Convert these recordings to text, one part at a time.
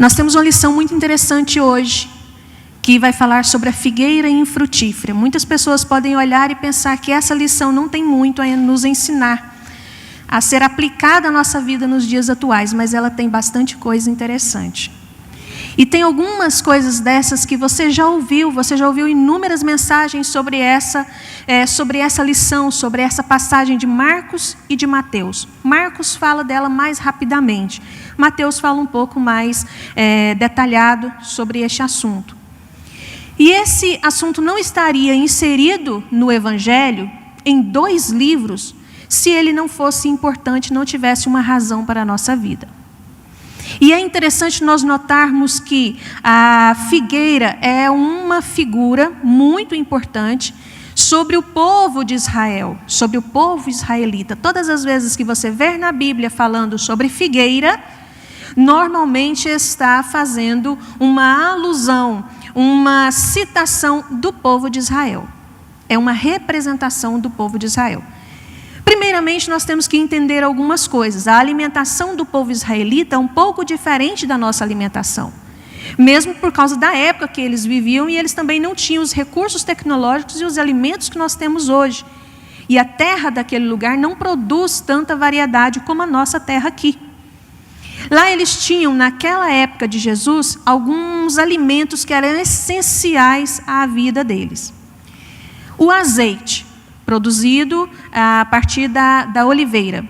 Nós temos uma lição muito interessante hoje, que vai falar sobre a figueira infrutífera. Muitas pessoas podem olhar e pensar que essa lição não tem muito a nos ensinar, a ser aplicada à nossa vida nos dias atuais, mas ela tem bastante coisa interessante. E tem algumas coisas dessas que você já ouviu inúmeras mensagens sobre essa lição, sobre essa passagem de Marcos e de Mateus. Marcos fala dela mais rapidamente, Mateus fala um pouco mais detalhado sobre este assunto. E esse assunto não estaria inserido no Evangelho, em 2 livros, se ele não fosse importante, não tivesse uma razão para a nossa vida. E é interessante nós notarmos que a figueira é uma figura muito importante sobre o povo de Israel, sobre o povo israelita. Todas as vezes que você vê na Bíblia falando sobre figueira, normalmente está fazendo uma alusão, uma citação do povo de Israel. É uma representação do povo de Israel. Primeiramente, nós temos que entender algumas coisas. A alimentação do povo israelita é um pouco diferente da nossa alimentação. Mesmo por causa da época que eles viviam, e eles também não tinham os recursos tecnológicos e os alimentos que nós temos hoje. E a terra daquele lugar não produz tanta variedade como a nossa terra aqui. Lá eles tinham, naquela época de Jesus, alguns alimentos que eram essenciais à vida deles. O azeite, produzido a partir da oliveira.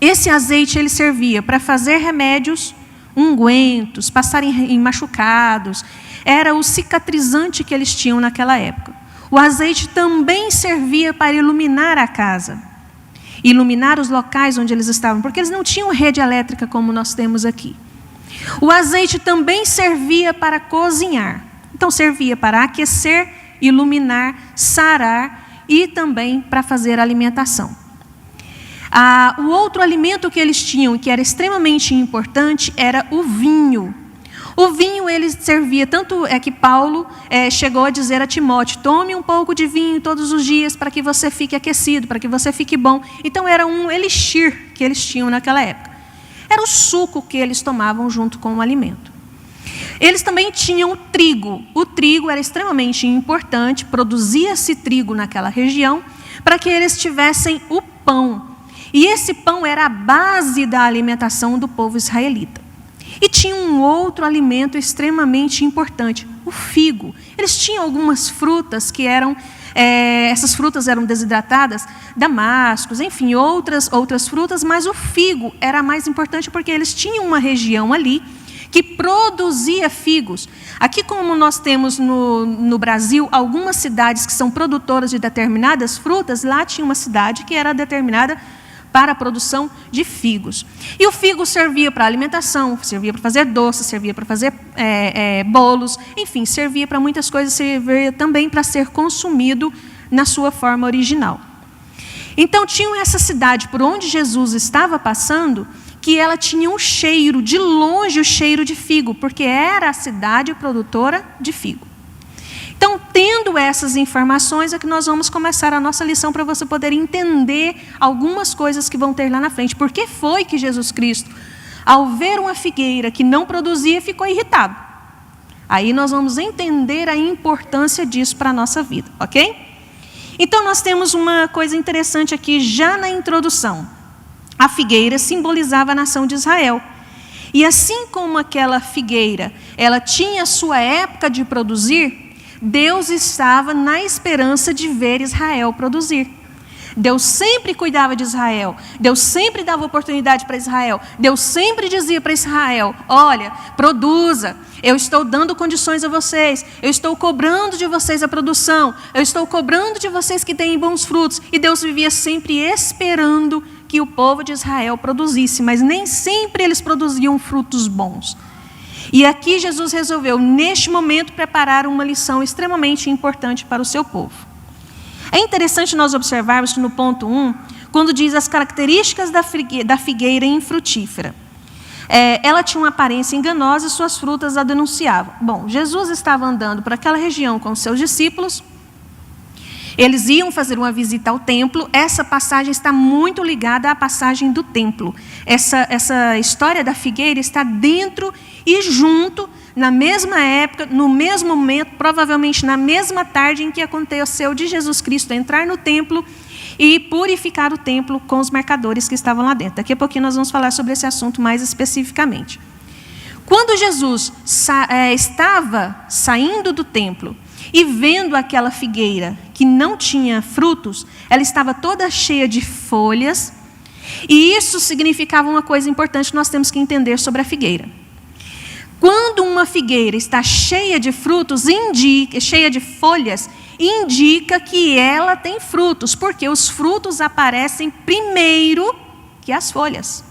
Esse azeite ele servia para fazer remédios, ungüentos, passar em machucados. Era o cicatrizante que eles tinham naquela época. O azeite também servia para iluminar a casa, iluminar os locais onde eles estavam, porque eles não tinham rede elétrica como nós temos aqui. O azeite também servia para cozinhar. Então servia para aquecer, iluminar, sarar e também para fazer alimentação. O outro alimento que eles tinham, que era extremamente importante, era o vinho. O vinho ele servia, tanto é que Paulo chegou a dizer a Timóteo, tome um pouco de vinho todos os dias para que você fique aquecido, para que você fique bom. Então era um elixir que eles tinham naquela época. Era o suco que eles tomavam junto com o alimento. Eles também tinham o trigo. O trigo era extremamente importante, produzia-se trigo naquela região, para que eles tivessem o pão. E esse pão era a base da alimentação do povo israelita. E tinha um outro alimento extremamente importante, o figo. Eles tinham algumas frutas que eram, essas frutas eram desidratadas, damascos, enfim, outras frutas, mas o figo era mais importante porque eles tinham uma região ali que produzia figos. Aqui, como nós temos no Brasil algumas cidades que são produtoras de determinadas frutas, lá tinha uma cidade que era determinada para a produção de figos. E o figo servia para alimentação, servia para fazer doces, servia para fazer bolos, enfim, servia para muitas coisas, servia também para ser consumido na sua forma original. Então, tinham essa cidade por onde Jesus estava passando, que ela tinha um cheiro, de longe o cheiro de figo, porque era a cidade produtora de figo. Então, tendo essas informações, é que nós vamos começar a nossa lição para você poder entender algumas coisas que vão ter lá na frente. Por que foi que Jesus Cristo, ao ver uma figueira que não produzia, ficou irritado? Aí nós vamos entender a importância disso para a nossa vida, ok? Então, nós temos uma coisa interessante aqui já na introdução. A figueira simbolizava a nação de Israel. E assim como aquela figueira, ela tinha sua época de produzir, Deus estava na esperança de ver Israel produzir. Deus sempre cuidava de Israel. Deus sempre dava oportunidade para Israel. Deus sempre dizia para Israel, olha, produza. Eu estou dando condições a vocês. Eu estou cobrando de vocês a produção. Eu estou cobrando de vocês que tenham bons frutos. E Deus vivia sempre esperando que o povo de Israel produzisse, mas nem sempre eles produziam frutos bons. E aqui Jesus resolveu, neste momento, preparar uma lição extremamente importante para o seu povo. É interessante nós observarmos que no ponto 1, quando diz as características da figueira infrutífera. Ela tinha uma aparência enganosa e suas frutas a denunciavam. Bom, Jesus estava andando por aquela região com os seus discípulos, Eles iam fazer uma visita ao templo. Essa passagem está muito ligada à passagem do templo. Essa história da figueira está dentro e junto, na mesma época, no mesmo momento, provavelmente na mesma tarde em que aconteceu de Jesus Cristo entrar no templo e purificar o templo com os mercadores que estavam lá dentro. Daqui a pouquinho nós vamos falar sobre esse assunto mais especificamente. Quando Jesus estava saindo do templo e vendo aquela figueira que não tinha frutos, ela estava toda cheia de folhas, e isso significava uma coisa importante que nós temos que entender sobre a figueira. Quando uma figueira está cheia de frutos, cheia de folhas, indica que ela tem frutos, porque os frutos aparecem primeiro que as folhas.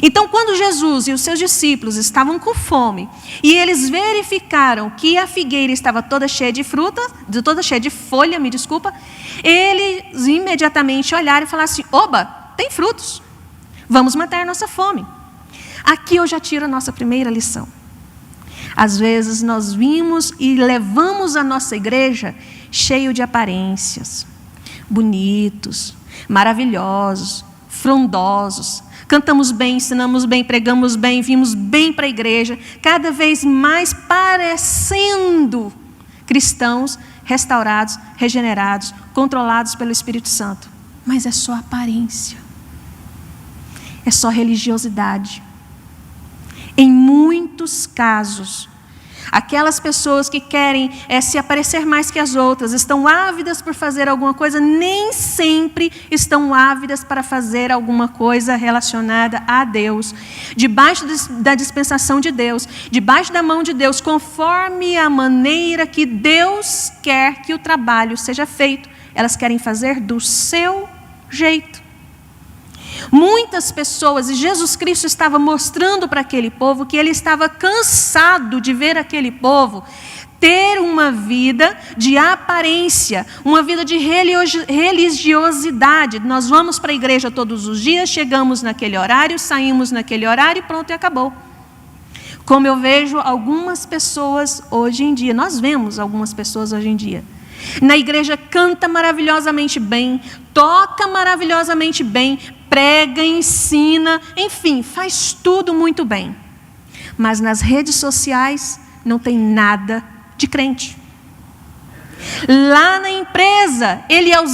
Então, quando Jesus e os seus discípulos estavam com fome, e eles verificaram que a figueira estava toda cheia de fruta, toda cheia de folha, eles imediatamente olharam e falaram assim: oba, tem frutos, vamos matar a nossa fome. Aqui eu já tiro a nossa primeira lição. Às vezes nós vimos e levamos a nossa igreja cheio de aparências, bonitos, maravilhosos, frondosos. Cantamos bem, ensinamos bem, pregamos bem, vimos bem para a igreja, cada vez mais parecendo cristãos restaurados, regenerados, controlados pelo Espírito Santo. Mas é só aparência, é só religiosidade. Em muitos casos, aquelas pessoas que querem se aparecer mais que as outras, estão ávidas por fazer alguma coisa, nem sempre estão ávidas para fazer alguma coisa relacionada a Deus, debaixo da dispensação de Deus, debaixo da mão de Deus, conforme a maneira que Deus quer que o trabalho seja feito. Elas querem fazer do seu jeito. Muitas pessoas, e Jesus Cristo estava mostrando para aquele povo que ele estava cansado de ver aquele povo ter uma vida de aparência, uma vida de religiosidade. Nós vamos para a igreja todos os dias, chegamos naquele horário, saímos naquele horário e pronto, e acabou. Como eu vejo algumas pessoas hoje em dia, nós vemos algumas pessoas hoje em dia, na igreja canta maravilhosamente bem, toca maravilhosamente bem, prega, ensina, enfim, faz tudo muito bem. Mas nas redes sociais não tem nada de crente. Lá na empresa, ele é o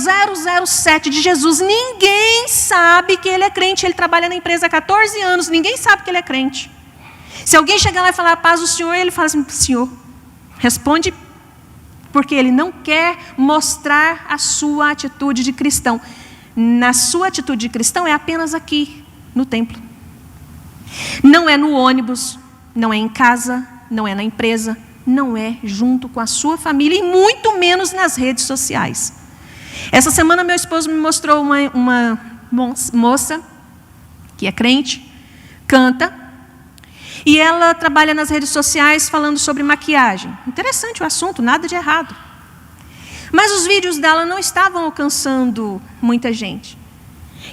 007 de Jesus, ninguém sabe que ele é crente. Ele trabalha na empresa há 14 anos, ninguém sabe que ele é crente. Se alguém chegar lá e falar a paz do Senhor, ele fala assim: Senhor, responde, porque ele não quer mostrar a sua atitude de cristão. Na sua atitude de cristão é apenas aqui, no templo. Não é no ônibus, não é em casa, não é na empresa, não é junto com a sua família e muito menos nas redes sociais. Essa semana meu esposo me mostrou uma moça que é crente, canta, e ela trabalha nas redes sociais falando sobre maquiagem. Interessante o assunto, nada de errado. Mas os vídeos dela não estavam alcançando muita gente.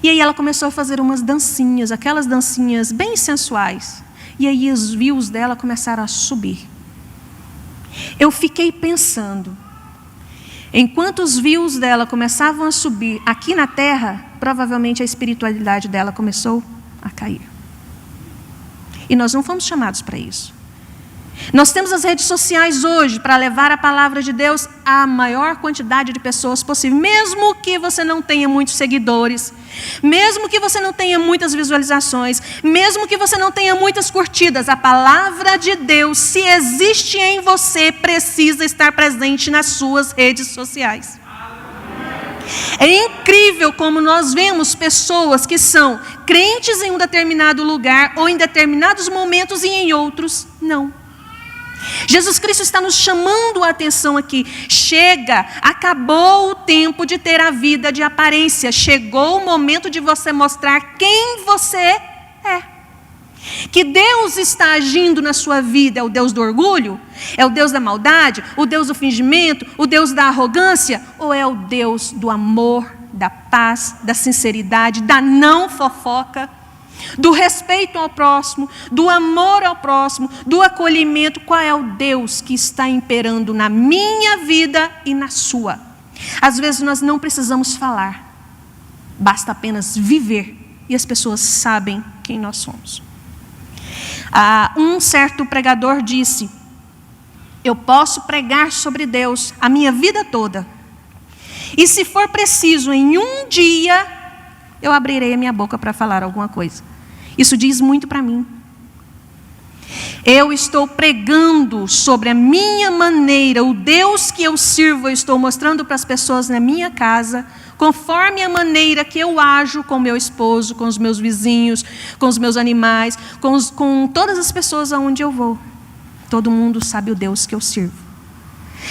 E aí ela começou a fazer umas dancinhas, aquelas dancinhas bem sensuais. E aí os views dela começaram a subir. Eu fiquei pensando, enquanto os views dela começavam a subir aqui na terra, provavelmente a espiritualidade dela começou a cair. E nós não fomos chamados para isso. Nós temos as redes sociais hoje para levar a palavra de Deus à maior quantidade de pessoas possível. Mesmo que você não tenha muitos seguidores, mesmo que você não tenha muitas visualizações, mesmo que você não tenha muitas curtidas, a palavra de Deus, se existe em você, precisa estar presente nas suas redes sociais. É incrível como nós vemos pessoas que são crentes em um determinado lugar ou em determinados momentos e em outros não. Jesus Cristo está nos chamando a atenção aqui. Chega, acabou o tempo de ter a vida de aparência. Chegou o momento de você mostrar quem você é. Que Deus está agindo na sua vida é o Deus do orgulho? É o Deus da maldade? O Deus do fingimento? O Deus da arrogância? Ou é o Deus do amor, da paz, da sinceridade, da não fofoca? Do respeito ao próximo, do amor ao próximo, do acolhimento? Qual é o Deus que está imperando na minha vida e na sua? Às vezes nós não precisamos falar, basta apenas viver, e as pessoas sabem quem nós somos. Um certo pregador disse: eu posso pregar sobre Deus a minha vida toda, e se for preciso, em um dia, eu abrirei a minha boca para falar alguma coisa. Isso diz muito para mim. Eu estou pregando sobre a minha maneira, o Deus que eu sirvo, eu estou mostrando para as pessoas na minha casa, conforme a maneira que eu ajo com meu esposo, com os meus vizinhos, com os meus animais, com todas as pessoas aonde eu vou. Todo mundo sabe o Deus que eu sirvo.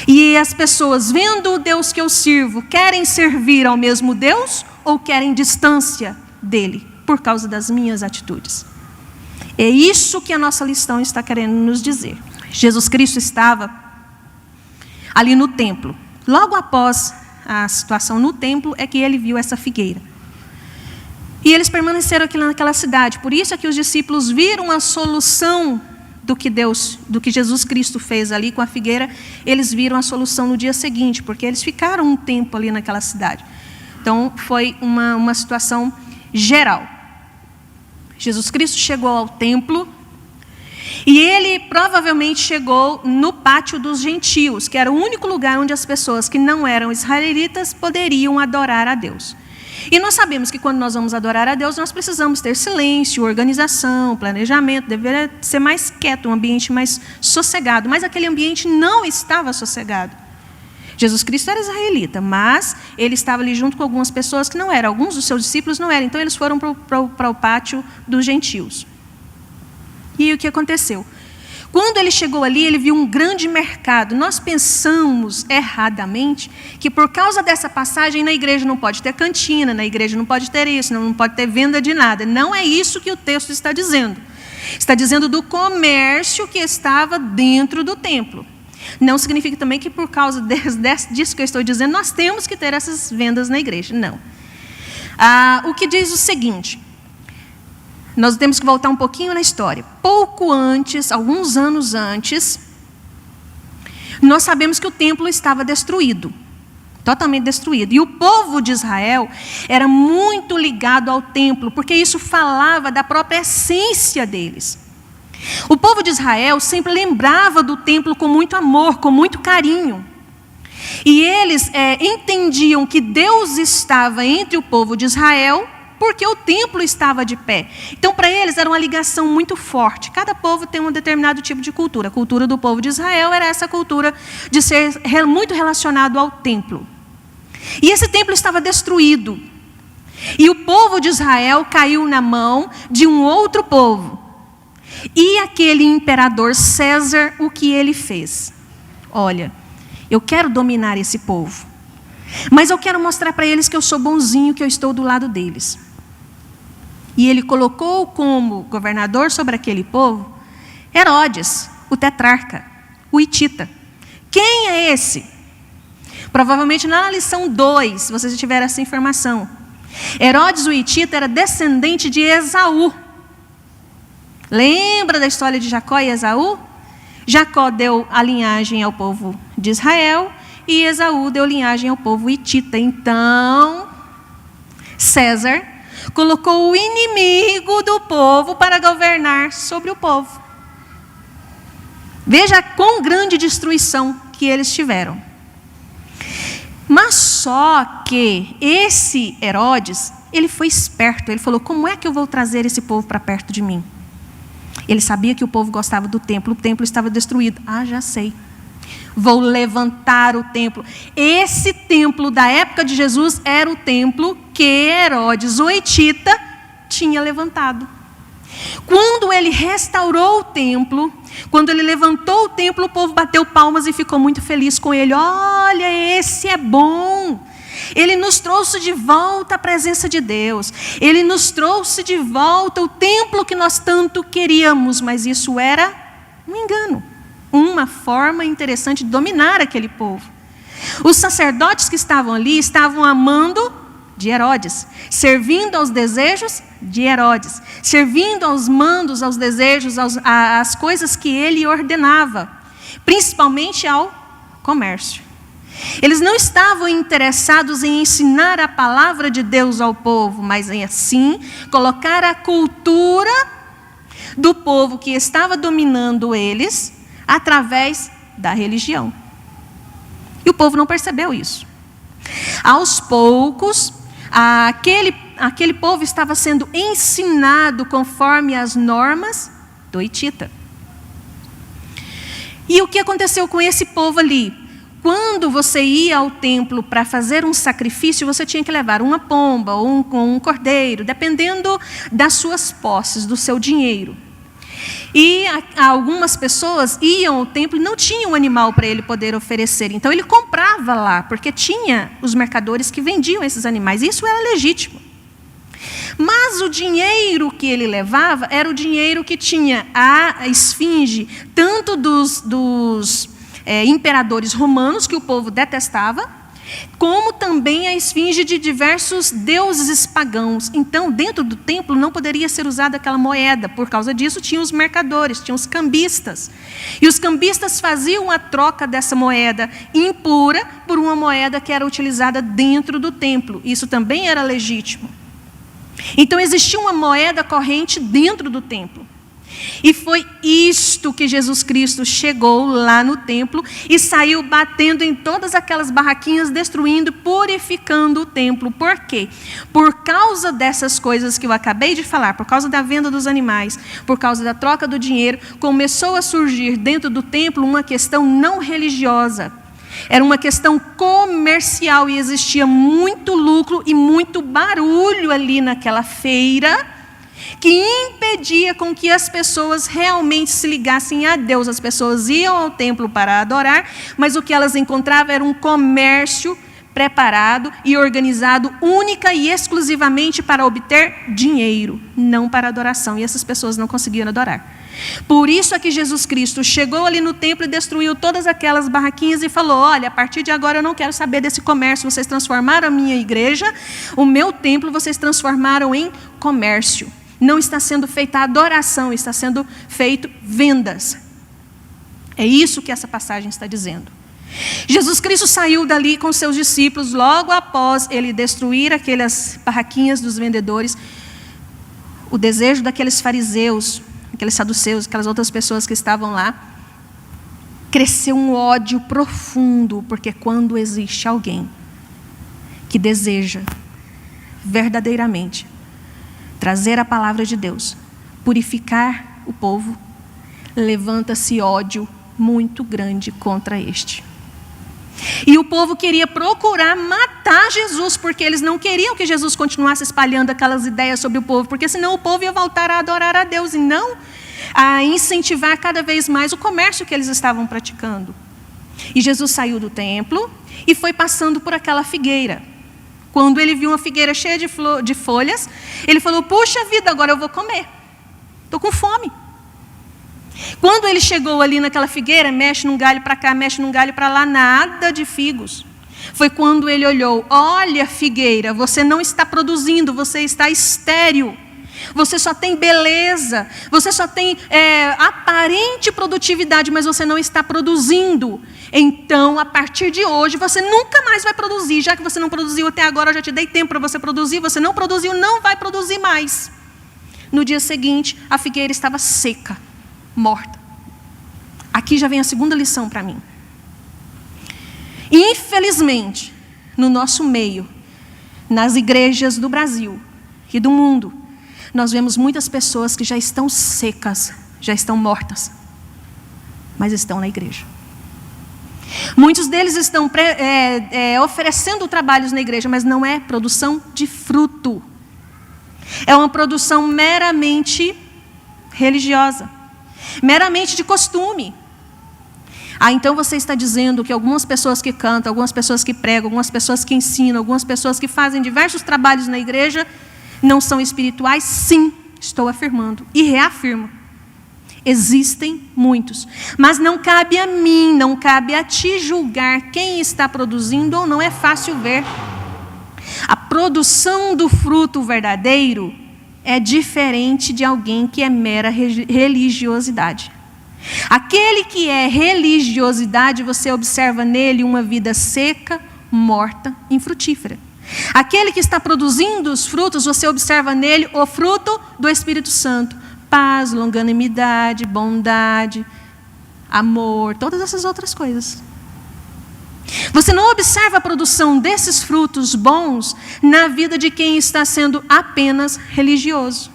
E as pessoas, vendo o Deus que eu sirvo, querem servir ao mesmo Deus ou querem distância dele por causa das minhas atitudes? É isso que a nossa lição está querendo nos dizer. Jesus Cristo estava ali no templo. Logo após a situação no templo é que ele viu essa figueira. E eles permaneceram aqui naquela cidade. Por isso é que os discípulos viram a solução do que Jesus Cristo fez ali com a figueira. Eles viram a solução no dia seguinte, porque eles ficaram um tempo ali naquela cidade. Então foi uma situação geral. Jesus Cristo chegou ao templo e ele provavelmente chegou no pátio dos gentios, que era o único lugar onde as pessoas que não eram israelitas poderiam adorar a Deus. E nós sabemos que quando nós vamos adorar a Deus, nós precisamos ter silêncio, organização, planejamento, deveria ser mais quieto, um ambiente mais sossegado, mas aquele ambiente não estava sossegado. Jesus Cristo era israelita, mas ele estava ali junto com algumas pessoas que não eram. Alguns dos seus discípulos não eram, então eles foram para o pátio dos gentios. E o que aconteceu? Quando ele chegou ali, ele viu um grande mercado. Nós pensamos erradamente que por causa dessa passagem na igreja não pode ter cantina, na igreja não pode ter isso, não pode ter venda de nada. Não é isso que o texto está dizendo. Está dizendo do comércio que estava dentro do templo. Não significa também que por causa disso que eu estou dizendo, nós temos que ter essas vendas na igreja. Não. O que diz o seguinte, nós temos que voltar um pouquinho na história. Pouco antes, alguns anos antes, nós sabemos que o templo estava destruído. Totalmente destruído. E o povo de Israel era muito ligado ao templo, porque isso falava da própria essência deles. O povo de Israel sempre lembrava do templo com muito amor, com muito carinho. E eles entendiam que Deus estava entre o povo de Israel, porque o templo estava de pé. Então, para eles, era uma ligação muito forte. Cada povo tem um determinado tipo de cultura. A cultura do povo de Israel era essa cultura de ser muito relacionado ao templo. E esse templo estava destruído. E o povo de Israel caiu na mão de um outro povo. E aquele imperador César, o que ele fez? Olha, eu quero dominar esse povo, mas eu quero mostrar para eles que eu sou bonzinho, que eu estou do lado deles. E ele colocou como governador sobre aquele povo Herodes, o tetrarca, o hitita. Quem é esse? Provavelmente na lição 2, se vocês tiverem essa informação. Herodes, o hitita, era descendente de Esaú. Lembra da história de Jacó e Esaú? Jacó deu a linhagem ao povo de Israel e Esaú deu linhagem ao povo hitita. Então, César colocou o inimigo do povo para governar sobre o povo. Veja quão grande destruição que eles tiveram. Mas só que esse Herodes, ele foi esperto. Ele falou, como é que eu vou trazer esse povo para perto de mim? Ele sabia que o povo gostava do templo, o templo estava destruído. Já sei. Vou levantar o templo. Esse templo da época de Jesus era o templo que Herodes, o hitita, tinha levantado. Quando ele restaurou o templo, quando ele levantou o templo, o povo bateu palmas e ficou muito feliz com ele. Olha, esse é bom. Ele nos trouxe de volta a presença de Deus. Ele nos trouxe de volta o templo que nós tanto queríamos. Mas isso era um engano. Uma forma interessante de dominar aquele povo. Os sacerdotes que estavam ali estavam amando de Herodes, servindo aos desejos de Herodes, servindo aos mandos, aos desejos, às coisas que ele ordenava, principalmente ao comércio. Eles não estavam interessados em ensinar a palavra de Deus ao povo, mas em assim colocar a cultura do povo que estava dominando eles através da religião. E o povo não percebeu isso. Aos poucos, aquele povo estava sendo ensinado conforme as normas do hitita. E o que aconteceu com esse povo ali? Quando você ia ao templo para fazer um sacrifício, você tinha que levar uma pomba ou um cordeiro, dependendo das suas posses, do seu dinheiro. E algumas pessoas iam ao templo e não tinham um animal para ele poder oferecer. Então ele comprava lá, porque tinha os mercadores que vendiam esses animais. Isso era legítimo. Mas o dinheiro que ele levava era o dinheiro que tinha a esfinge, tanto dos imperadores romanos, que o povo detestava, como também a esfinge de diversos deuses pagãos. Então, dentro do templo não poderia ser usada aquela moeda. Por causa disso, tinha os mercadores, tinha os cambistas. E os cambistas faziam a troca dessa moeda impura por uma moeda que era utilizada dentro do templo. Isso também era legítimo. Então, existia uma moeda corrente dentro do templo. E foi isto que Jesus Cristo chegou lá no templo e saiu batendo em todas aquelas barraquinhas, destruindo, purificando o templo. Por quê? Por causa dessas coisas que eu acabei de falar, por causa da venda dos animais, por causa da troca do dinheiro, começou a surgir dentro do templo uma questão não religiosa. Era uma questão comercial e existia muito lucro e muito barulho ali naquela feira, que impedia com que as pessoas realmente se ligassem a Deus. As pessoas iam ao templo para adorar, mas o que elas encontravam era um comércio preparado e organizado única e exclusivamente para obter dinheiro, não para adoração. E essas pessoas não conseguiam adorar. Por isso é que Jesus Cristo chegou ali no templo e destruiu todas aquelas barraquinhas e falou: olha, a partir de agora eu não quero saber desse comércio. Vocês transformaram a minha igreja, o meu templo, vocês transformaram em comércio. Não está sendo feita adoração, está sendo feito vendas. É isso que essa passagem está dizendo. Jesus Cristo saiu dali com seus discípulos, logo após ele destruir aquelas barraquinhas dos vendedores. O desejo daqueles fariseus, aqueles saduceus, aquelas outras pessoas que estavam lá, cresceu um ódio profundo, porque quando existe alguém que deseja verdadeiramente trazer a palavra de Deus, purificar o povo, levanta-se ódio muito grande contra este. E o povo queria procurar matar Jesus, porque eles não queriam que Jesus continuasse espalhando aquelas ideias sobre o povo, porque senão o povo ia voltar a adorar a Deus e não a incentivar cada vez mais o comércio que eles estavam praticando. E Jesus saiu do templo e foi passando por aquela figueira. Quando ele viu uma figueira cheia de folhas, ele falou: puxa vida, agora eu vou comer. Estou com fome. Quando ele chegou ali naquela figueira, mexe num galho para cá, mexe num galho para lá, nada de figos. Foi quando ele olhou: olha, figueira, você não está produzindo, você está estéril. Você só tem beleza, você só tem aparente produtividade, mas você não está produzindo. Então, a partir de hoje, você nunca mais vai produzir. Já que você não produziu até agora, eu já te dei tempo para você produzir. Você não produziu, não vai produzir mais. No dia seguinte, a figueira estava seca, morta. Aqui já vem a segunda lição para mim. Infelizmente, no nosso meio, nas igrejas do Brasil e do mundo, nós vemos muitas pessoas que já estão secas, já estão mortas, mas estão na igreja. Muitos deles estão oferecendo trabalhos na igreja, mas não é produção de fruto. É uma produção meramente religiosa, meramente de costume. Então você está dizendo que algumas pessoas que cantam, algumas pessoas que pregam, algumas pessoas que ensinam, algumas pessoas que fazem diversos trabalhos na igreja não são espirituais? Sim, estou afirmando e reafirmo. Existem muitos, mas não cabe a mim, não cabe a ti julgar quem está produzindo ou não. É fácil ver. A produção do fruto verdadeiro é diferente de alguém que é mera religiosidade. Aquele que é religiosidade, você observa nele uma vida seca, morta, infrutífera. Aquele que está produzindo os frutos, você observa nele o fruto do Espírito Santo. Paz, longanimidade, bondade, amor, todas essas outras coisas. Você não observa a produção desses frutos bons na vida de quem está sendo apenas religioso.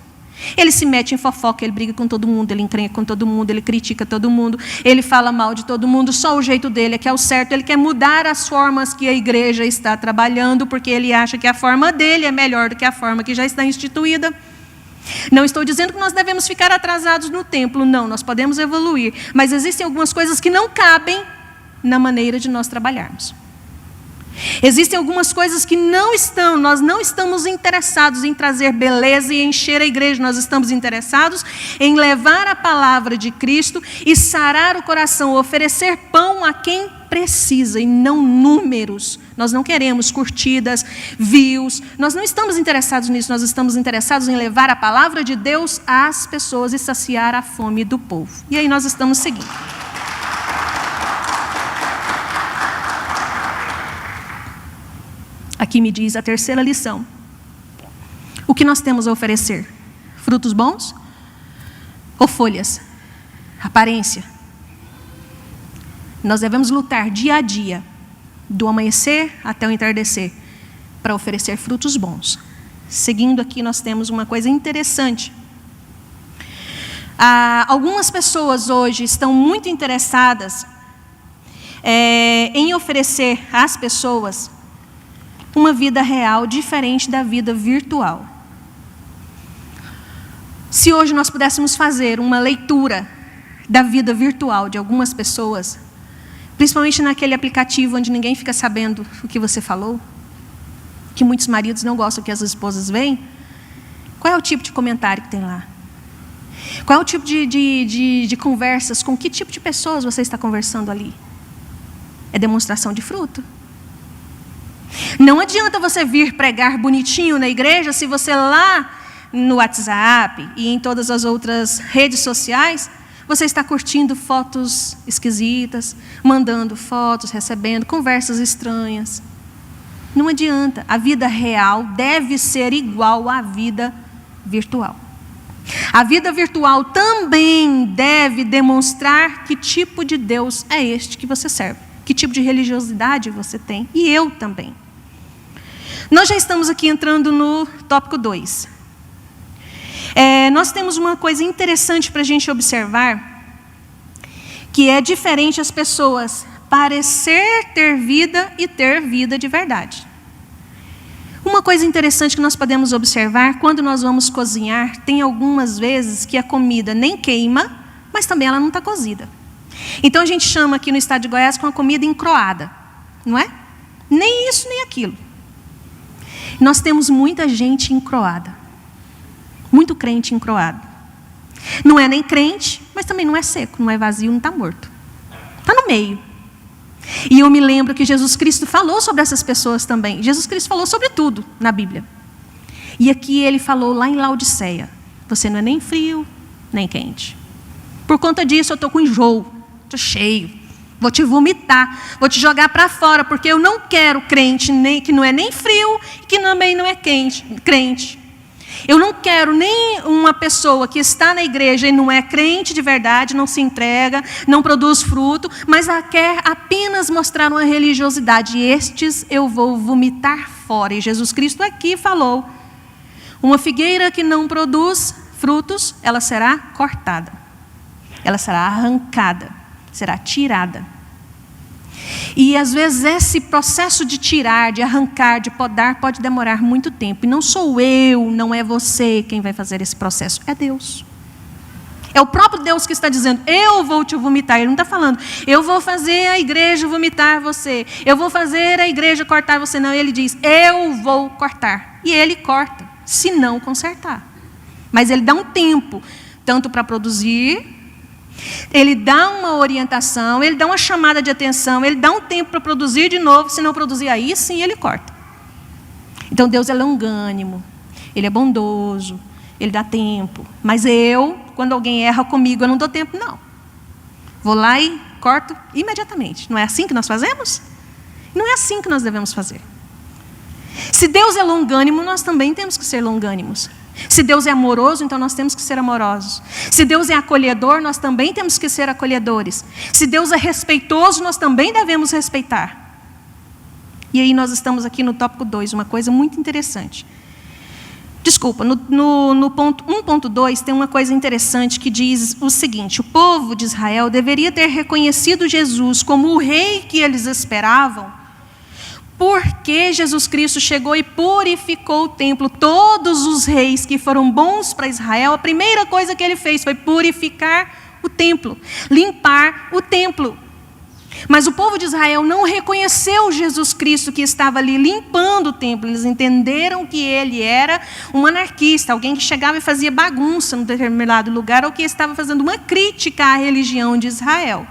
Ele se mete em fofoca, ele briga com todo mundo, ele encrenca com todo mundo, ele critica todo mundo, ele fala mal de todo mundo, só o jeito dele é que é o certo, ele quer mudar as formas que a igreja está trabalhando, porque ele acha que a forma dele é melhor do que a forma que já está instituída. Não estou dizendo que nós devemos ficar atrasados no templo, não, nós podemos evoluir, mas existem algumas coisas que não cabem na maneira de nós trabalharmos. Existem algumas coisas que nós não estamos interessados em trazer beleza e encher a igreja, nós estamos interessados em levar a palavra de Cristo e sarar o coração, oferecer pão a quem precisa e não números. Nós não queremos curtidas, views, nós não estamos interessados nisso, nós estamos interessados em levar a palavra de Deus às pessoas e saciar a fome do povo. E aí nós estamos seguindo. Aqui me diz a terceira lição. O que nós temos a oferecer? Frutos bons ou folhas? Aparência. Nós devemos lutar dia a dia, do amanhecer até o entardecer, para oferecer frutos bons. Seguindo aqui, nós temos uma coisa interessante. Algumas pessoas hoje estão muito interessadas em oferecer às pessoas uma vida real diferente da vida virtual. Se hoje nós pudéssemos fazer uma leitura da vida virtual de algumas pessoas, principalmente naquele aplicativo onde ninguém fica sabendo o que você falou, que muitos maridos não gostam que as esposas veem, qual é o tipo de comentário que tem lá? Qual é o tipo de conversas, com que tipo de pessoas você está conversando ali? É demonstração de fruto. Não adianta você vir pregar bonitinho na igreja se você lá no WhatsApp e em todas as outras redes sociais, você está curtindo fotos esquisitas, mandando fotos, recebendo conversas estranhas. Não adianta. A vida real deve ser igual à vida virtual. A vida virtual também deve demonstrar que tipo de Deus é este que você serve, que tipo de religiosidade você tem, e eu também. Nós já estamos aqui entrando no tópico 2. Nós temos uma coisa interessante para a gente observar, que é diferente as pessoas parecer ter vida e ter vida de verdade. Uma coisa interessante que nós podemos observar, quando nós vamos cozinhar, tem algumas vezes que a comida nem queima, mas também ela não está cozida. Então a gente chama aqui no estado de Goiás com a comida encroada, não é? Nem isso, nem aquilo. Nós temos muita gente encroada. Muito crente encroado. Não é nem crente, mas também não é seco, não é vazio, não está morto. Está no meio. E eu me lembro que Jesus Cristo falou sobre essas pessoas também. Jesus Cristo falou sobre tudo na Bíblia. E aqui ele falou lá em Laodiceia: você não é nem frio, nem quente. Por conta disso eu estou com enjoo, estou cheio. Vou te vomitar, vou te jogar para fora, porque eu não quero crente que não é nem frio e que também não é crente. Eu não quero nem uma pessoa que está na igreja e não é crente de verdade, não se entrega, não produz fruto, mas quer apenas mostrar uma religiosidade. Estes eu vou vomitar fora. E Jesus Cristo aqui falou: uma figueira que não produz frutos, ela será cortada. Ela será arrancada, será tirada. E às vezes esse processo de tirar, de arrancar, de podar, pode demorar muito tempo. E não sou eu, não é você quem vai fazer esse processo, é Deus. É o próprio Deus que está dizendo: eu vou te vomitar. Ele não está falando: eu vou fazer a igreja vomitar você, eu vou fazer a igreja cortar você. Não, ele diz: eu vou cortar. E ele corta, se não consertar. Mas ele dá um tempo, tanto para produzir, ele dá uma orientação, ele dá uma chamada de atenção, ele dá um tempo para produzir de novo. Se não produzir, aí sim ele corta. Então Deus é longânimo, ele é bondoso, ele dá tempo. Mas quando alguém erra comigo, eu não dou tempo, não. Vou lá e corto imediatamente. Não é assim que nós fazemos? Não é assim que nós devemos fazer. Se Deus é longânimo, nós também temos que ser longânimos. Se Deus é amoroso, então nós temos que ser amorosos. Se Deus é acolhedor, nós também temos que ser acolhedores. Se Deus é respeitoso, nós também devemos respeitar. E aí nós estamos aqui no tópico 2, uma coisa muito interessante. Desculpa, no ponto 1.2 tem uma coisa interessante que diz o seguinte: o povo de Israel deveria ter reconhecido Jesus como o rei que eles esperavam, porque Jesus Cristo chegou e purificou o templo. Todos os reis que foram bons para Israel, a primeira coisa que ele fez foi purificar o templo, limpar o templo. Mas o povo de Israel não reconheceu Jesus Cristo que estava ali limpando o templo. Eles entenderam que ele era um anarquista, alguém que chegava e fazia bagunça num determinado lugar, ou que estava fazendo uma crítica à religião de Israel.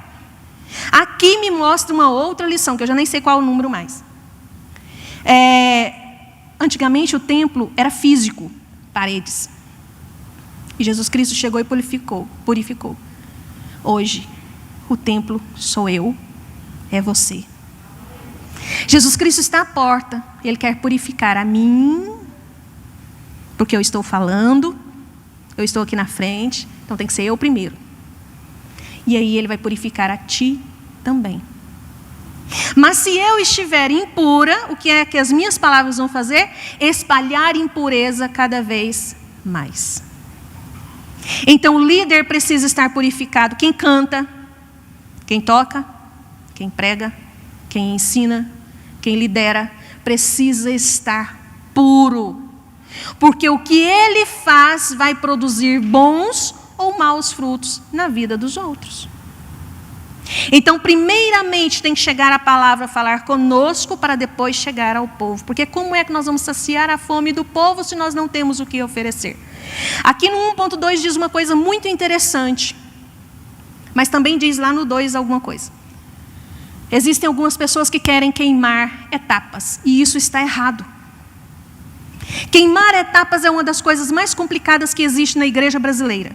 Aqui me mostra uma outra lição, que eu já nem sei qual é o número mais. Antigamente o templo era físico, paredes. E Jesus Cristo chegou e purificou. Hoje, o templo sou eu, é você. Jesus Cristo está à porta. Ele quer purificar a mim, porque eu estou falando, eu estou aqui na frente, então tem que ser eu primeiro. E aí ele vai purificar a ti também. Mas se eu estiver impura, o que é que as minhas palavras vão fazer? Espalhar impureza cada vez mais. Então o líder precisa estar purificado. Quem canta, quem toca, quem prega, quem ensina, quem lidera, precisa estar puro. Porque o que ele faz vai produzir bons ou maus frutos na vida dos outros. Então, primeiramente tem que chegar a palavra, falar conosco, para depois chegar ao povo. Porque como é que nós vamos saciar a fome do povo se nós não temos o que oferecer? Aqui no 1.2 diz uma coisa muito interessante, mas também diz lá no 2 alguma coisa. Existem algumas pessoas que querem queimar etapas, e isso está errado. Queimar etapas é uma das coisas mais complicadas que existe na igreja brasileira.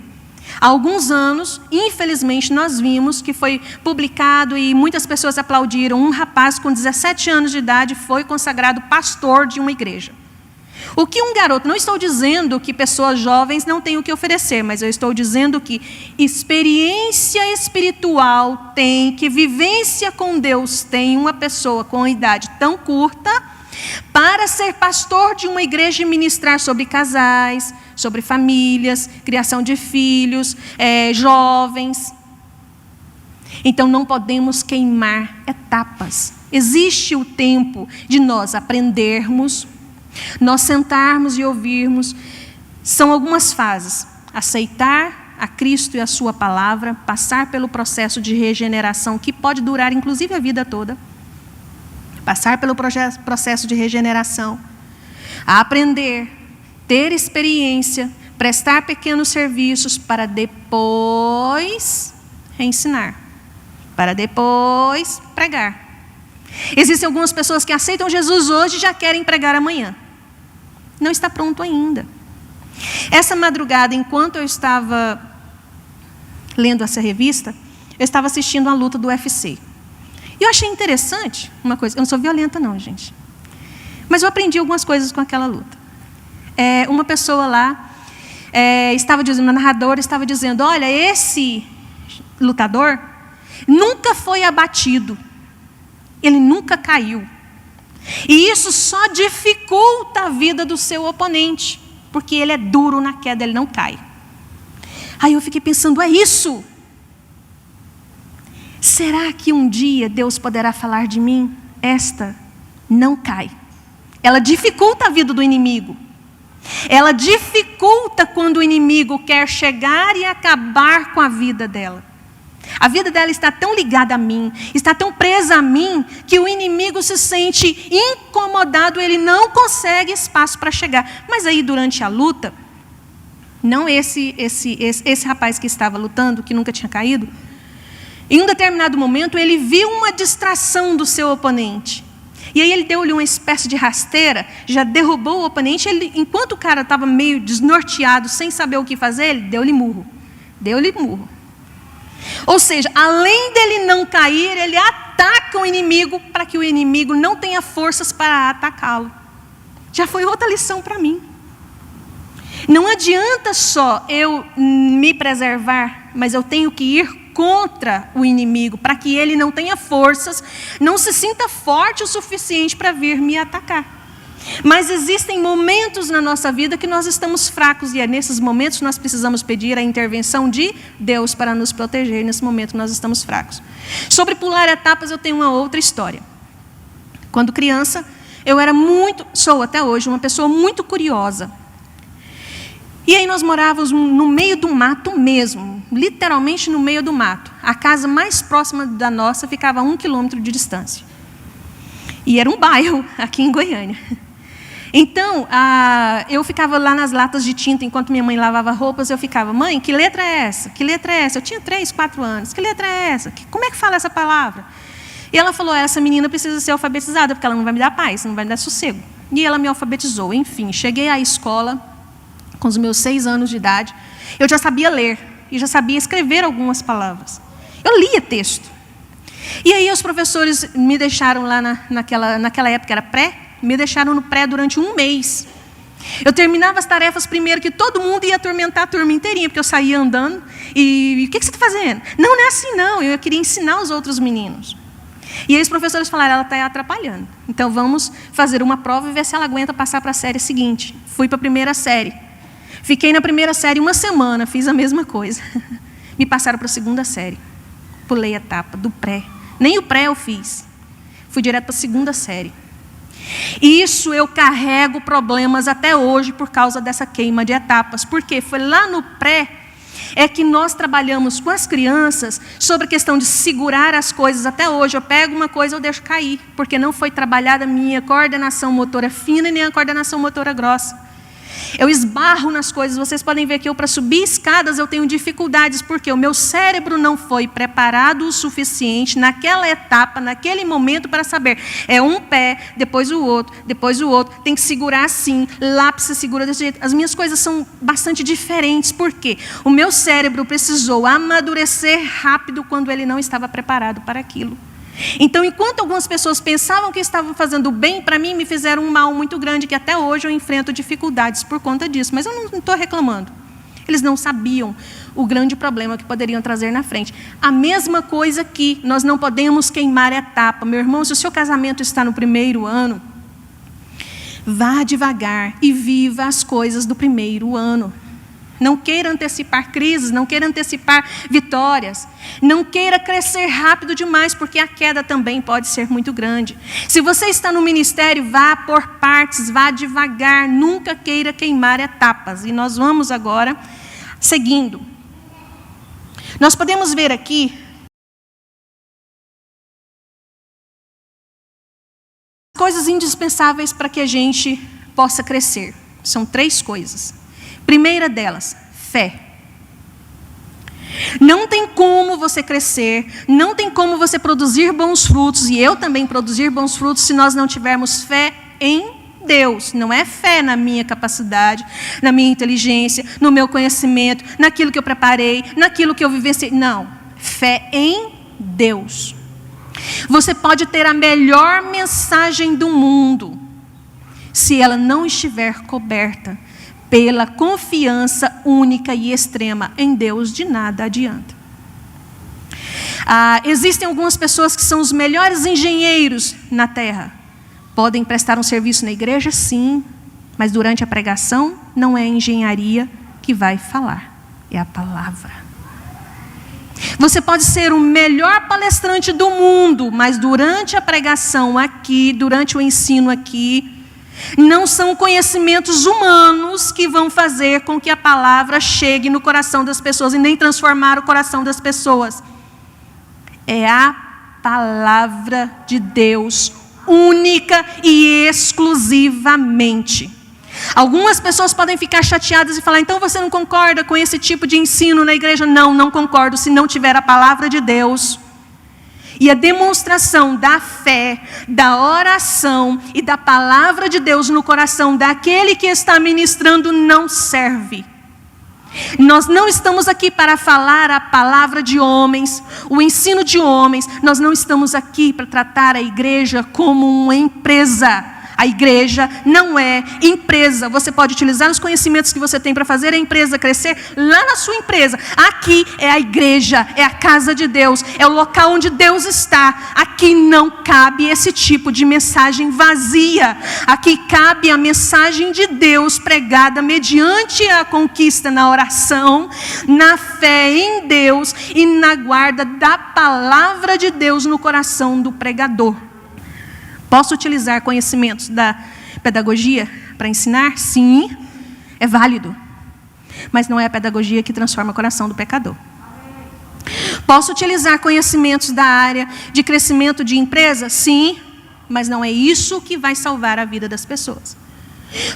Há alguns anos, infelizmente, nós vimos que foi publicado e muitas pessoas aplaudiram. Um rapaz com 17 anos de idade foi consagrado pastor de uma igreja. O que um garoto, não estou dizendo que pessoas jovens não têm o que oferecer, mas eu estou dizendo que experiência espiritual tem, que vivência com Deus tem uma pessoa com uma idade tão curta para ser pastor de uma igreja e ministrar sobre casais, sobre famílias, criação de filhos, jovens. Então não podemos queimar etapas. Existe o tempo de nós aprendermos, nós sentarmos e ouvirmos. São algumas fases: aceitar a Cristo e a sua palavra, passar pelo processo de regeneração, que pode durar inclusive a vida toda, passar pelo processo de regeneração, a aprender, ter experiência, prestar pequenos serviços para depois ensinar, para depois pregar. Existem algumas pessoas que aceitam Jesus hoje e já querem pregar amanhã. Não está pronto ainda. Essa madrugada, enquanto eu estava lendo essa revista, eu estava assistindo a luta do UFC. E eu achei interessante uma coisa. Eu não sou violenta não, gente. Mas eu aprendi algumas coisas com aquela luta. Uma pessoa lá estava dizendo, a narradora estava dizendo: olha, esse lutador nunca foi abatido. Ele nunca caiu. E isso só dificulta a vida do seu oponente, porque ele é duro na queda, ele não cai. Aí eu fiquei pensando, é isso? Será que um dia Deus poderá falar de mim? Esta não cai. Ela dificulta a vida do inimigo. Ela dificulta quando o inimigo quer chegar e acabar com a vida dela. A vida dela está tão ligada a mim, está tão presa a mim, que o inimigo se sente incomodado, ele não consegue espaço para chegar. Mas aí durante a luta, não esse rapaz que estava lutando, que nunca tinha caído, em um determinado momento ele viu uma distração do seu oponente. E aí ele deu-lhe uma espécie de rasteira, já derrubou o oponente. Enquanto o cara estava meio desnorteado, sem saber o que fazer, ele deu-lhe murro. Deu-lhe murro. Ou seja, além dele não cair, ele ataca o inimigo para que o inimigo não tenha forças para atacá-lo. Já foi outra lição para mim. Não adianta só eu me preservar, mas eu tenho que ir contra o inimigo, para que ele não tenha forças, não se sinta forte o suficiente para vir me atacar. Mas existem momentos na nossa vida que nós estamos fracos, e é nesses momentos que nós precisamos pedir a intervenção de Deus para nos proteger. Nesse momento nós estamos fracos. Sobre pular etapas, eu tenho uma outra história. Quando criança, eu sou até hoje, uma pessoa muito curiosa. E aí nós morávamos no meio do mato mesmo, literalmente no meio do mato. A casa mais próxima da nossa ficava a 1 quilômetro de distância. E era um bairro aqui em Goiânia. Então, eu ficava lá nas latas de tinta, enquanto minha mãe lavava roupas, eu ficava, mãe, que letra é essa? Que letra é essa? Eu tinha 3, 4 anos. Que letra é essa? Como é que fala essa palavra? E ela falou, essa menina precisa ser alfabetizada, porque ela não vai me dar paz, não vai me dar sossego. E ela me alfabetizou. Enfim, cheguei à escola com os meus 6 anos de idade. Eu já sabia ler e já sabia escrever algumas palavras. Eu lia texto. E aí os professores me deixaram lá naquela época, era pré, me deixaram no pré durante 1 mês. Eu terminava as tarefas primeiro, que todo mundo ia atormentar a turma inteirinha, porque eu saía andando. E o que você está fazendo? Não, não é assim não, eu queria ensinar os outros meninos. E aí os professores falaram, ela está atrapalhando. Então vamos fazer uma prova e ver se ela aguenta passar para a série seguinte. Fui para a primeira série. Fiquei na primeira série 1 semana, fiz a mesma coisa. Me passaram para a segunda série. Pulei a etapa do pré. Nem o pré eu fiz. Fui direto para a segunda série. Isso eu carrego problemas até hoje por causa dessa queima de etapas. Porque foi lá no pré é que nós trabalhamos com as crianças sobre a questão de segurar as coisas. Até hoje eu pego uma coisa e eu deixo cair, porque não foi trabalhada a minha coordenação motora fina e nem a coordenação motora grossa. Eu esbarro nas coisas. Vocês podem ver que para subir escadas eu tenho dificuldades, porque o meu cérebro não foi preparado o suficiente naquela etapa, naquele momento, para saber, é um pé, depois o outro, tem que segurar assim, lápis se segura desse jeito. As minhas coisas são bastante diferentes, porque o meu cérebro precisou amadurecer rápido quando ele não estava preparado para aquilo. Então, enquanto algumas pessoas pensavam que estavam fazendo bem, para mim me fizeram um mal muito grande, que até hoje eu enfrento dificuldades por conta disso. Mas eu não estou reclamando. Eles não sabiam o grande problema que poderiam trazer na frente. A mesma coisa que nós não podemos queimar etapa. Meu irmão, se o seu casamento está no 1º ano, vá devagar e viva as coisas do 1º ano. Não queira antecipar crises, não queira antecipar vitórias. Não queira crescer rápido demais, porque a queda também pode ser muito grande. Se você está no ministério, vá por partes, vá devagar. Nunca queira queimar etapas. E nós vamos agora seguindo. Nós podemos ver aqui coisas indispensáveis para que a gente possa crescer. São 3 coisas. Primeira delas, fé. Não tem como você crescer, não tem como você produzir bons frutos, e eu também produzir bons frutos, se nós não tivermos fé em Deus. Não é fé na minha capacidade, na minha inteligência, no meu conhecimento, naquilo que eu preparei, naquilo que eu vivenciei. Não, fé em Deus. Você pode ter a melhor mensagem do mundo, se ela não estiver coberta pela confiança única e extrema em Deus, de nada adianta. Existem algumas pessoas que são os melhores engenheiros na terra. Podem prestar um serviço na igreja, sim, mas durante a pregação não é a engenharia que vai falar, é a palavra. Você pode ser o melhor palestrante do mundo, mas durante a pregação aqui, durante o ensino aqui, não são conhecimentos humanos que vão fazer com que a palavra chegue no coração das pessoas e nem transformar o coração das pessoas. É a palavra de Deus, única e exclusivamente. Algumas pessoas podem ficar chateadas e falar, então você não concorda com esse tipo de ensino na igreja? Não, não concordo, se não tiver a palavra de Deus. E a demonstração da fé, da oração e da palavra de Deus no coração daquele que está ministrando não serve. Nós não estamos aqui para falar a palavra de homens, o ensino de homens. Nós não estamos aqui para tratar a igreja como uma empresa. A igreja não é empresa. Você pode utilizar os conhecimentos que você tem para fazer a empresa crescer lá na sua empresa. Aqui é a igreja, é a casa de Deus, é o local onde Deus está. Aqui não cabe esse tipo de mensagem vazia. Aqui cabe a mensagem de Deus pregada mediante a conquista na oração, na fé em Deus e na guarda da palavra de Deus no coração do pregador. Posso utilizar conhecimentos da pedagogia para ensinar? Sim, é válido. Mas não é a pedagogia que transforma o coração do pecador. Posso utilizar conhecimentos da área de crescimento de empresa? Sim, mas não é isso que vai salvar a vida das pessoas.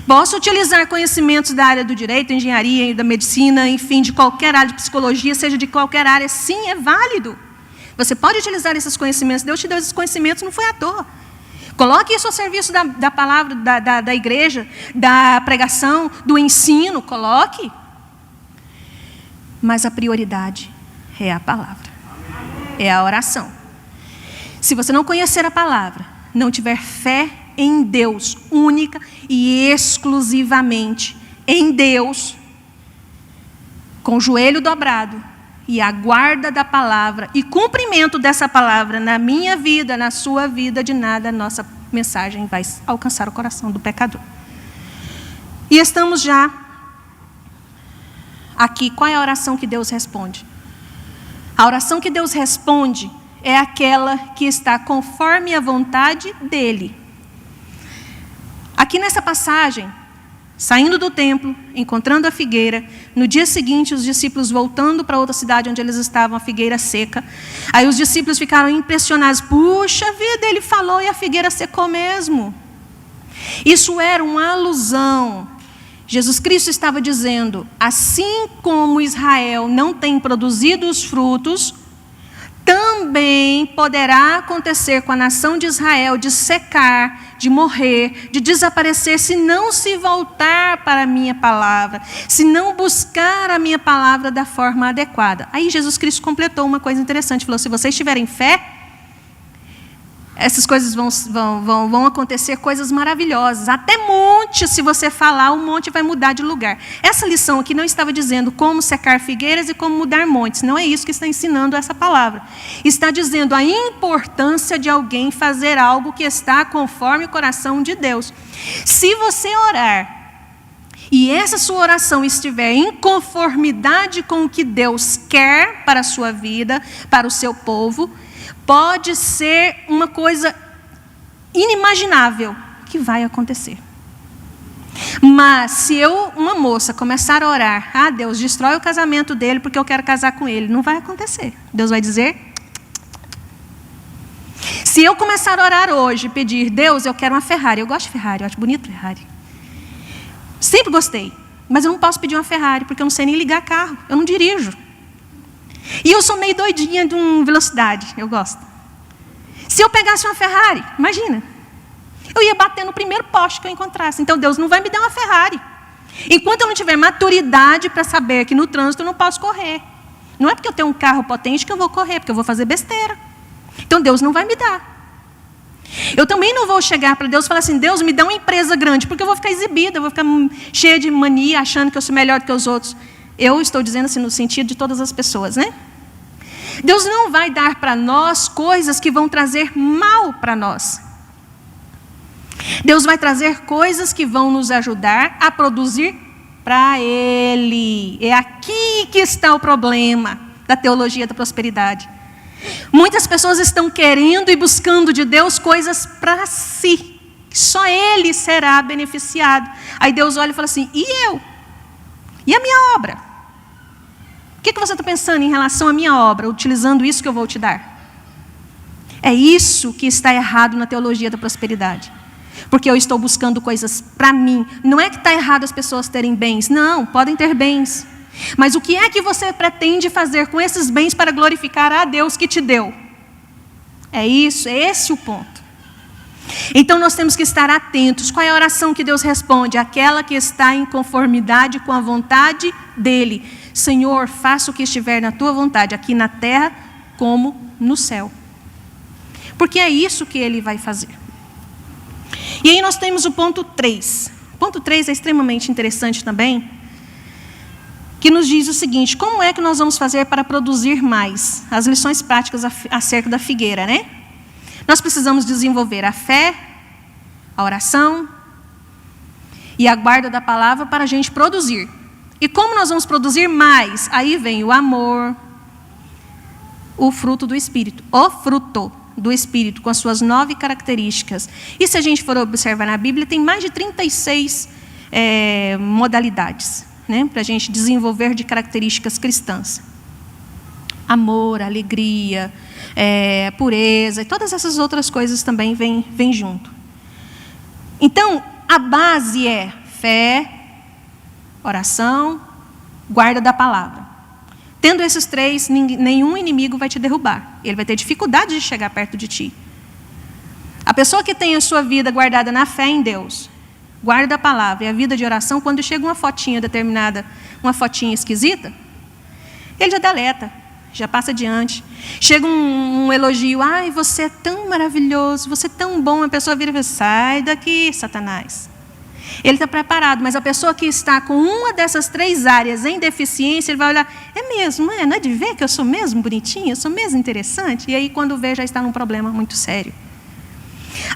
Posso utilizar conhecimentos da área do direito, engenharia, da medicina, enfim, de qualquer área de psicologia, seja de qualquer área? Sim, é válido. Você pode utilizar esses conhecimentos. Deus te deu esses conhecimentos, não foi à toa. Coloque isso ao serviço da palavra, da igreja, da pregação, do ensino, coloque. Mas a prioridade é a palavra, é a oração. Se você não conhecer a palavra, não tiver fé em Deus, única e exclusivamente em Deus, com o joelho dobrado, e a guarda da palavra e cumprimento dessa palavra na minha vida, na sua vida, de nada a nossa mensagem vai alcançar o coração do pecador. E estamos já aqui. Qual é a oração que Deus responde? A oração que Deus responde é aquela que está conforme a vontade dEle. Aqui nessa passagem, saindo do templo, encontrando a figueira, no dia seguinte os discípulos voltando para outra cidade onde eles estavam, a figueira seca. Aí os discípulos ficaram impressionados. Puxa vida, ele falou e a figueira secou mesmo. Isso era uma alusão. Jesus Cristo estava dizendo, assim como Israel não tem produzido os frutos, também poderá acontecer com a nação de Israel de secar, de morrer, de desaparecer, se não se voltar para a minha palavra, se não buscar a minha palavra da forma adequada. Aí Jesus Cristo completou uma coisa interessante, falou, se vocês tiverem fé, essas coisas vão acontecer, coisas maravilhosas. Até monte, se você falar, o monte vai mudar de lugar. Essa lição aqui não estava dizendo como secar figueiras e como mudar montes. Não é isso que está ensinando essa palavra. Está dizendo a importância de alguém fazer algo que está conforme o coração de Deus. Se você orar e essa sua oração estiver em conformidade com o que Deus quer para a sua vida, para o seu povo, pode ser uma coisa inimaginável que vai acontecer. Mas se uma moça começar a orar, Deus, destrói o casamento dele porque eu quero casar com ele, não vai acontecer. Deus vai dizer, se eu começar a orar hoje e pedir, Deus, eu quero uma Ferrari, eu gosto de Ferrari, eu acho bonito Ferrari. Sempre gostei, mas eu não posso pedir uma Ferrari porque eu não sei nem ligar carro, eu não dirijo. E eu sou meio doidinha de uma velocidade, eu gosto. Se eu pegasse uma Ferrari, imagina, eu ia bater no primeiro poste que eu encontrasse. Então Deus não vai me dar uma Ferrari. Enquanto eu não tiver maturidade para saber que no trânsito eu não posso correr. Não é porque eu tenho um carro potente que eu vou correr, porque eu vou fazer besteira. Então Deus não vai me dar. Eu também não vou chegar para Deus e falar assim, Deus, me dá uma empresa grande, porque eu vou ficar exibida, eu vou ficar cheia de mania, achando que eu sou melhor do que os outros. Eu estou dizendo assim no sentido de todas as pessoas, né? Deus não vai dar para nós coisas que vão trazer mal para nós. Deus vai trazer coisas que vão nos ajudar a produzir para Ele. É aqui que está o problema da teologia da prosperidade. Muitas pessoas estão querendo e buscando de Deus coisas para si. Só Ele será beneficiado. Aí Deus olha e fala assim, e eu? E a minha obra? O que você está pensando em relação à minha obra, utilizando isso que eu vou te dar? É isso que está errado na teologia da prosperidade. Porque eu estou buscando coisas para mim. Não é que está errado as pessoas terem bens. Não, podem ter bens. Mas o que é que você pretende fazer com esses bens para glorificar a Deus que te deu? É isso, é esse o ponto. Então nós temos que estar atentos. Qual é a oração que Deus responde? Aquela que está em conformidade com a vontade dEle. Senhor, faça o que estiver na tua vontade, aqui na terra como no céu. Porque é isso que Ele vai fazer. E aí nós temos o ponto 3. O ponto 3 é extremamente interessante também, que nos diz o seguinte: como é que nós vamos fazer para produzir mais? As lições práticas acerca da figueira, né? Nós precisamos desenvolver a fé, a oração e a guarda da palavra para a gente produzir. E como nós vamos produzir mais? Aí vem o amor, o fruto do Espírito, o fruto do Espírito, com as suas 9 características. E se a gente for observar na Bíblia, tem mais de 36 modalidades, né, para a gente desenvolver de características cristãs. Amor, alegria, pureza, e todas essas outras coisas também vêm junto. Então, a base é fé, oração, guarda da palavra. Tendo esses 3, nenhum inimigo vai te derrubar. Ele vai ter dificuldade de chegar perto de ti. A pessoa que tem a sua vida guardada na fé em Deus, guarda a palavra e a vida de oração, quando chega uma fotinha determinada, uma fotinha esquisita, ele já deleta, já passa adiante. Chega um elogio: ai, você é tão maravilhoso, você é tão bom. A pessoa vira e fala: sai daqui, Satanás. Ele está preparado, mas a pessoa que está com uma dessas 3 áreas em deficiência, ele vai olhar: é mesmo, não é de ver que eu sou mesmo bonitinha, eu sou mesmo interessante? E aí, quando vê, já está num problema muito sério.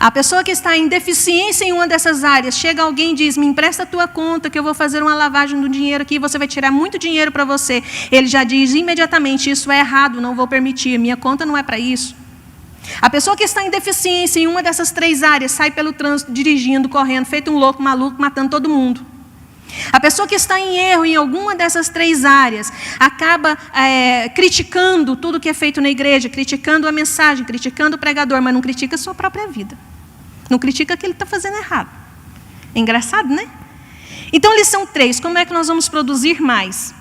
A pessoa que está em deficiência em uma dessas áreas, chega alguém e diz: me empresta a tua conta que eu vou fazer uma lavagem do dinheiro aqui, você vai tirar muito dinheiro para você. Ele já diz imediatamente: isso é errado, não vou permitir, minha conta não é para isso. A pessoa que está em deficiência em uma dessas 3 áreas, sai pelo trânsito, dirigindo, correndo, feito um louco, maluco, matando todo mundo. A pessoa que está em erro em alguma dessas 3 áreas, acaba criticando tudo que é feito na igreja, criticando a mensagem, criticando o pregador, mas não critica a sua própria vida. Não critica o que ele está fazendo errado. É engraçado, né? Então, lição 3, como é que nós vamos produzir mais?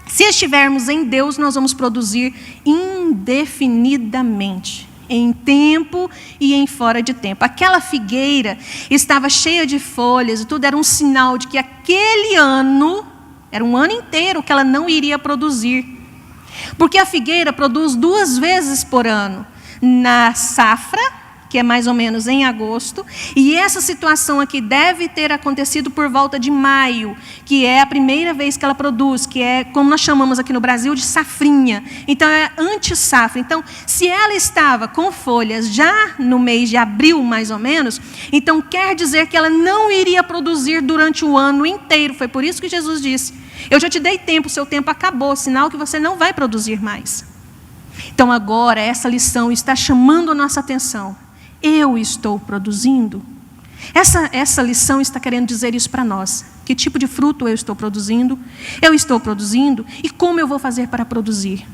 Se estivermos em Deus, nós vamos produzir indefinidamente, em tempo e em fora de tempo. Aquela figueira estava cheia de folhas e tudo, era um sinal de que aquele ano, era um ano inteiro que ela não iria produzir. Porque a figueira produz 2 vezes por ano, na safra, que é mais ou menos em agosto, e essa situação aqui deve ter acontecido por volta de maio, que é a primeira vez que ela produz, que é, como nós chamamos aqui no Brasil, de safrinha. Então, é anti-safra. Então, se ela estava com folhas já no mês de abril, mais ou menos, então quer dizer que ela não iria produzir durante o ano inteiro. Foi por isso que Jesus disse: eu já te dei tempo, o seu tempo acabou, sinal que você não vai produzir mais. Então, agora, essa lição está chamando a nossa atenção. Eu estou produzindo? Essa lição está querendo dizer isso para nós. Que tipo de fruto eu estou produzindo? Eu estou produzindo? E como eu vou fazer para produzir?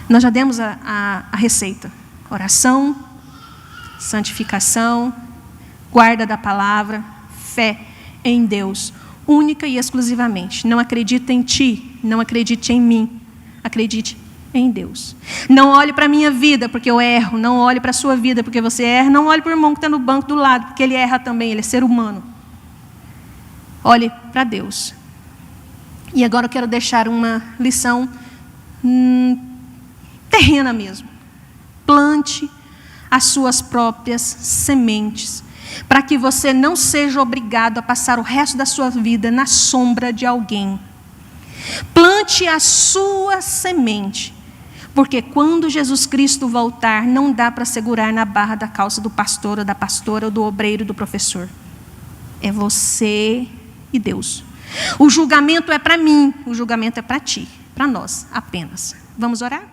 Nós já demos a receita. Oração, santificação, guarda da palavra, fé em Deus, única e exclusivamente. Não acredite em ti, não acredite em mim, acredite em Deus. Não olhe para a minha vida porque eu erro, não olhe para a sua vida porque você erra, não olhe para o irmão que está no banco do lado porque ele erra também, ele é ser humano. Olhe para Deus. E agora eu quero deixar uma lição terrena mesmo. Plante as suas próprias sementes, para que você não seja obrigado a passar o resto da sua vida na sombra de alguém. Plante a sua semente, porque quando Jesus Cristo voltar, não dá para segurar na barra da calça do pastor, ou da pastora, ou do obreiro, do professor. É você e Deus. O julgamento é para mim, o julgamento é para ti, para nós apenas. Vamos orar?